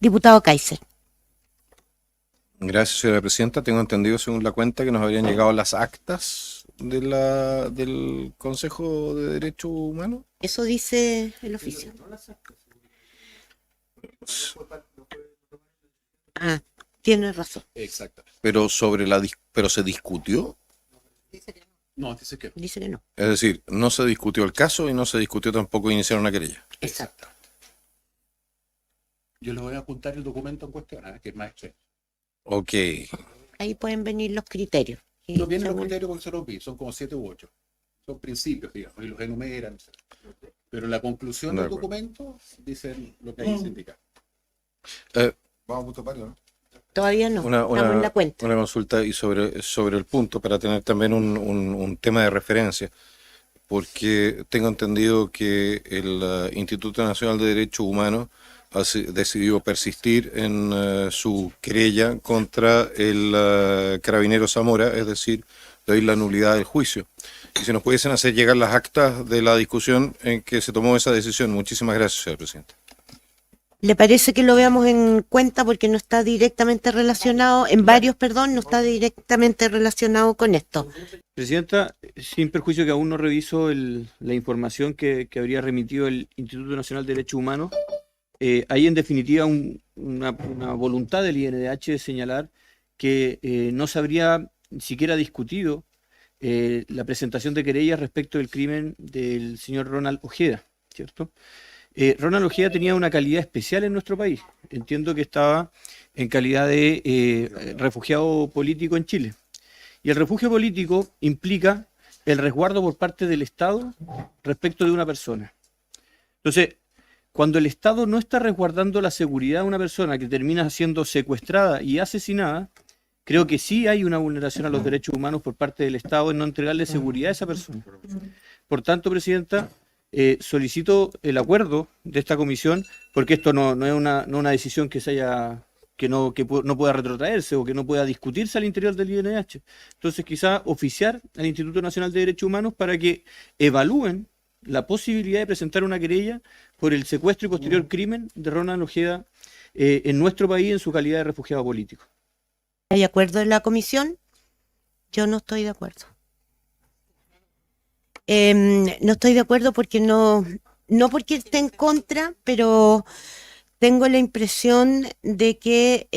Diputado Kaiser. Gracias, señora presidenta. Tengo entendido, según la cuenta, que nos habrían llegado las actas del Consejo de Derechos Humanos. Eso dice el oficio. Ah, tiene razón. Exacto. Pero pero se discutió. No, dice que Dice que no. Es decir, no se discutió el caso y no se discutió tampoco iniciar una querella. Exacto. yo le voy a apuntar el documento en cuestión, que es más extenso. Ok. Ahí pueden venir los criterios. Y No vienen los según- criterios porque se los vi, son como 7 u 8. Son principios, digamos, y los enumeran. Pero la conclusión De del acuerdo. documento dicen lo que ahí se indica. Vamos a punto paro, ¿no? Todavía no. Estamos en la cuenta. Una consulta y sobre el punto para tener también un tema de referencia, porque tengo entendido que el Instituto Nacional de Derechos Humanos decidió persistir en su querella contra el carabinero Zamora, es decir, pedir la nulidad del juicio. Y si nos pudiesen hacer llegar las actas de la discusión en que se tomó esa decisión. Muchísimas gracias, señor presidente. ¿Le parece que lo veamos en cuenta porque no está directamente relacionado, en varios, perdón, no está directamente relacionado con esto? Presidenta, sin perjuicio que aún no reviso la información que habría remitido el Instituto Nacional de Derechos Humanos, hay en definitiva una voluntad del INDH de señalar que no se habría siquiera discutido la presentación de querellas respecto del crimen del señor Ronald Ojeda, ¿cierto? Ronald Ojeda tenía una calidad especial en nuestro país. Entiendo que estaba en calidad de refugiado político en Chile. Y el refugio político implica el resguardo por parte del Estado respecto de una persona. Entonces, cuando el Estado no está resguardando la seguridad de una persona que termina siendo secuestrada y asesinada, creo que sí hay una vulneración a los derechos humanos por parte del Estado en no entregarle seguridad a esa persona. Por tanto, Presidenta, solicito el acuerdo de esta comisión, porque esto no es una decisión que no pueda retrotraerse o que no pueda discutirse al interior del INH. Entonces, quizá oficiar al Instituto Nacional de Derechos Humanos para que evalúen la posibilidad de presentar una querella por el secuestro y posterior crimen de Ronald Ojeda en nuestro país en su calidad de refugiado político. ¿Hay acuerdo en la comisión? Yo no estoy de acuerdo. No estoy de acuerdo porque no porque esté en contra, pero tengo la impresión de que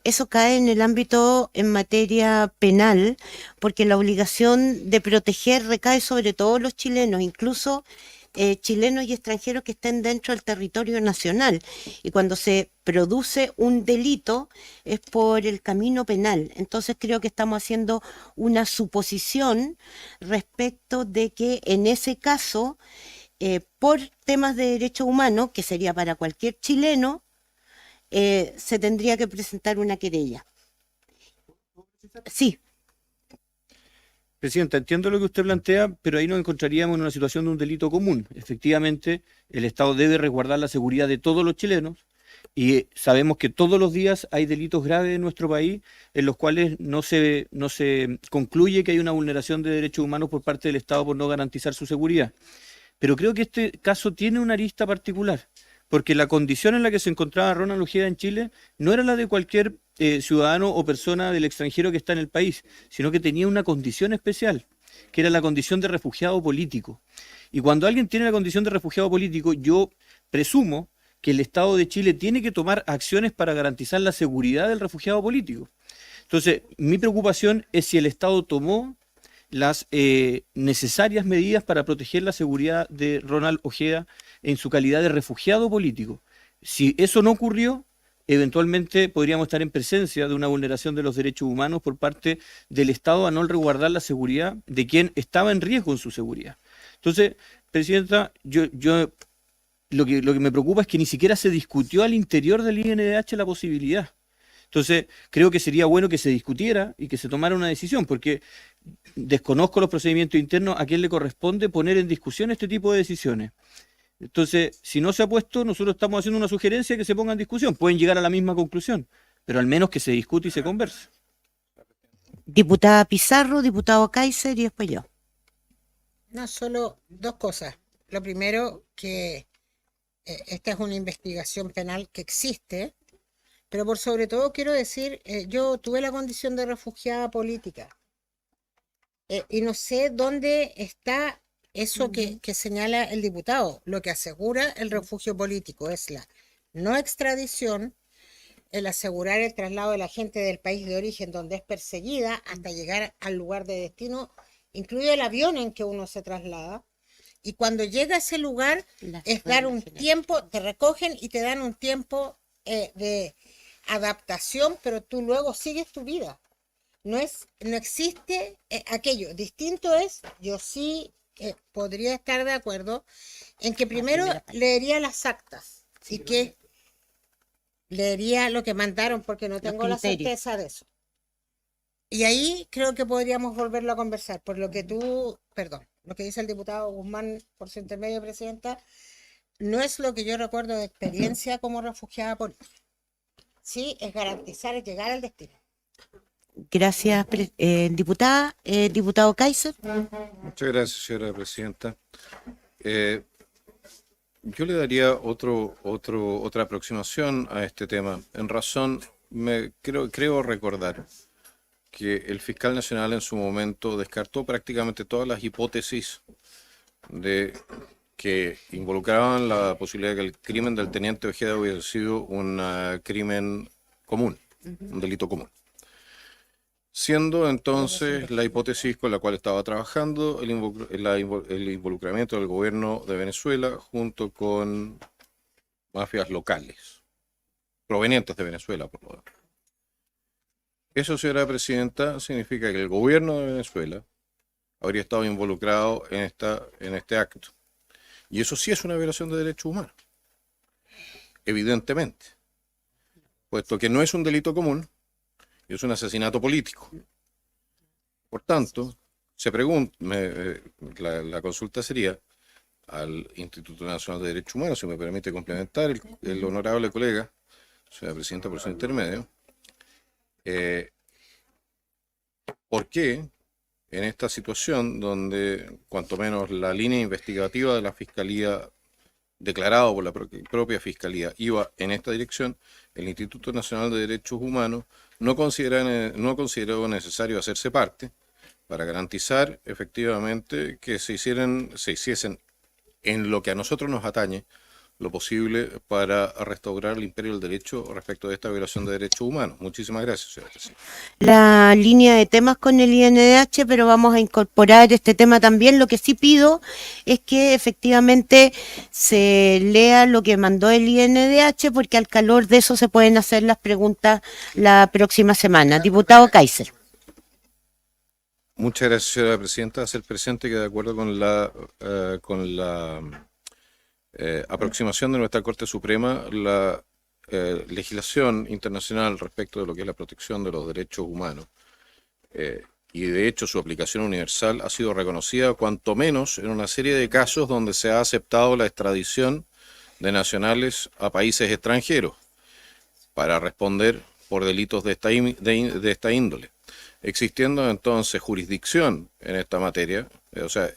eso cae en el ámbito en materia penal, porque la obligación de proteger recae sobre todos los chilenos, incluso chilenos y extranjeros que estén dentro del territorio nacional. Y cuando se produce un delito es por el camino penal. Entonces creo que estamos haciendo una suposición respecto de que en ese caso, por temas de derechos humanos, que sería para cualquier chileno, se tendría que presentar una querella. Sí. Presidenta, entiendo lo que usted plantea, pero ahí nos encontraríamos en una situación de un delito común. Efectivamente, el Estado debe resguardar la seguridad de todos los chilenos y sabemos que todos los días hay delitos graves en nuestro país en los cuales no se concluye que hay una vulneración de derechos humanos por parte del Estado por no garantizar su seguridad. Pero creo que este caso tiene una arista particular, porque la condición en la que se encontraba Ronald Ojeda en Chile no era la de cualquier ciudadano o persona del extranjero que está en el país, sino que tenía una condición especial, que era la condición de refugiado político. Y cuando alguien tiene la condición de refugiado político, yo presumo que el Estado de Chile tiene que tomar acciones para garantizar la seguridad del refugiado político. Entonces, mi preocupación es si el Estado tomó las necesarias medidas para proteger la seguridad de Ronald Ojeda en su calidad de refugiado político. Si eso no ocurrió, eventualmente podríamos estar en presencia de una vulneración de los derechos humanos por parte del Estado a no resguardar la seguridad de quien estaba en riesgo en su seguridad. Entonces, Presidenta, lo que me preocupa es que ni siquiera se discutió al interior del INDH la posibilidad. Entonces, creo que sería bueno que se discutiera y que se tomara una decisión, porque desconozco los procedimientos internos a quién le corresponde poner en discusión este tipo de decisiones. Entonces, si no se ha puesto, nosotros estamos haciendo una sugerencia que se ponga en discusión. Pueden llegar a la misma conclusión, pero al menos que se discute y se converse. Diputada Pizarro, diputado Kaiser y después yo. No, solo dos cosas. Lo primero, que esta es una investigación penal que existe Pero por sobre todo quiero decir, yo tuve la condición de refugiada política y no sé dónde está eso que señala el diputado. Lo que asegura el refugio político es la no extradición, el asegurar el traslado de la gente del país de origen donde es perseguida hasta llegar al lugar de destino, incluido el avión en que uno se traslada. Y cuando llega a ese lugar es dar un tiempo, te recogen y te dan un tiempo de adaptación, pero tú luego sigues tu vida. No existe aquello. Distinto es, yo sí podría estar de acuerdo en que primero leería las actas y que leería lo que mandaron porque no tengo la certeza de eso. Y ahí creo que podríamos volverlo a conversar, por lo que lo que dice el diputado Guzmán por su intermedio, presidenta, no es lo que yo recuerdo de experiencia como refugiada política. Sí, es garantizar, es llegar al destino. Gracias, diputada. Diputado Kaiser. Muchas gracias, señora presidenta. Yo le daría otra aproximación a este tema. En razón, creo recordar que el fiscal nacional en su momento descartó prácticamente todas las hipótesis de que involucraban la posibilidad de que el crimen del teniente Ojeda hubiera sido un crimen común, un delito común. Siendo entonces la hipótesis con la cual estaba trabajando el involucramiento del gobierno de Venezuela junto con mafias locales, provenientes de Venezuela, por lo demás. Eso, señora presidenta, significa que el gobierno de Venezuela habría estado involucrado en este acto. Y eso sí es una violación de derechos humanos, evidentemente, puesto que no es un delito común, es un asesinato político. Por tanto, la consulta sería al Instituto Nacional de Derechos Humanos, si me permite complementar el honorable colega, señora presidenta, por su intermedio, ¿por qué en esta situación donde cuanto menos la línea investigativa de la Fiscalía, declarado por la propia Fiscalía, iba en esta dirección, el Instituto Nacional de Derechos Humanos no consideró necesario hacerse parte para garantizar efectivamente que se hiciesen en lo que a nosotros nos atañe lo posible para restaurar el imperio del derecho respecto de esta violación de derechos humanos? Muchísimas gracias, señora presidenta. La línea de temas con el INDH, pero vamos a incorporar este tema también. Lo que sí pido es que efectivamente se lea lo que mandó el INDH, porque al calor de eso se pueden hacer las preguntas la próxima semana. Diputado Kaiser. Muchas gracias, señora presidenta. Hacer presente que de acuerdo con la aproximación de nuestra Corte Suprema, la legislación internacional respecto de lo que es la protección de los derechos humanos y de hecho su aplicación universal ha sido reconocida cuanto menos en una serie de casos donde se ha aceptado la extradición de nacionales a países extranjeros para responder por delitos de esta índole. Existiendo entonces jurisdicción en esta materia,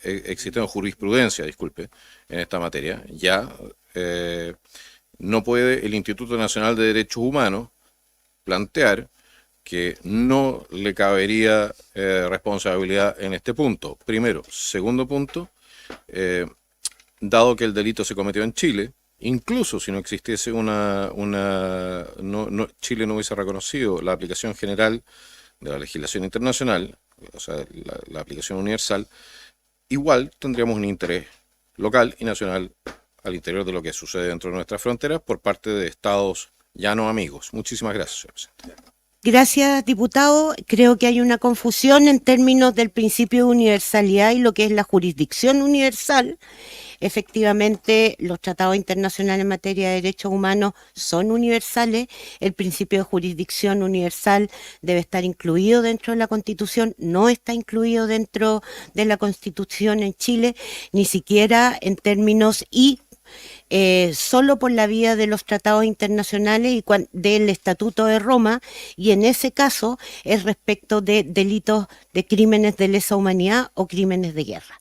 existiendo jurisprudencia, disculpe, en esta materia, ya no puede el Instituto Nacional de Derechos Humanos plantear que no le cabería responsabilidad en este punto. Primero. Segundo punto, dado que el delito se cometió en Chile, incluso si no existiese Chile no hubiese reconocido la aplicación general de la legislación internacional, o sea, la aplicación universal, igual tendríamos un interés local y nacional al interior de lo que sucede dentro de nuestras fronteras por parte de estados ya no amigos. Muchísimas gracias, señor presidente. Gracias, diputado. Creo que hay una confusión en términos del principio de universalidad y lo que es la jurisdicción universal. Efectivamente, los tratados internacionales en materia de derechos humanos son universales. El principio de jurisdicción universal debe estar incluido dentro de la Constitución. No está incluido dentro de la Constitución en Chile, ni siquiera en términos solo por la vía de los tratados internacionales y del Estatuto de Roma, y en ese caso es respecto de delitos de crímenes de lesa humanidad o crímenes de guerra.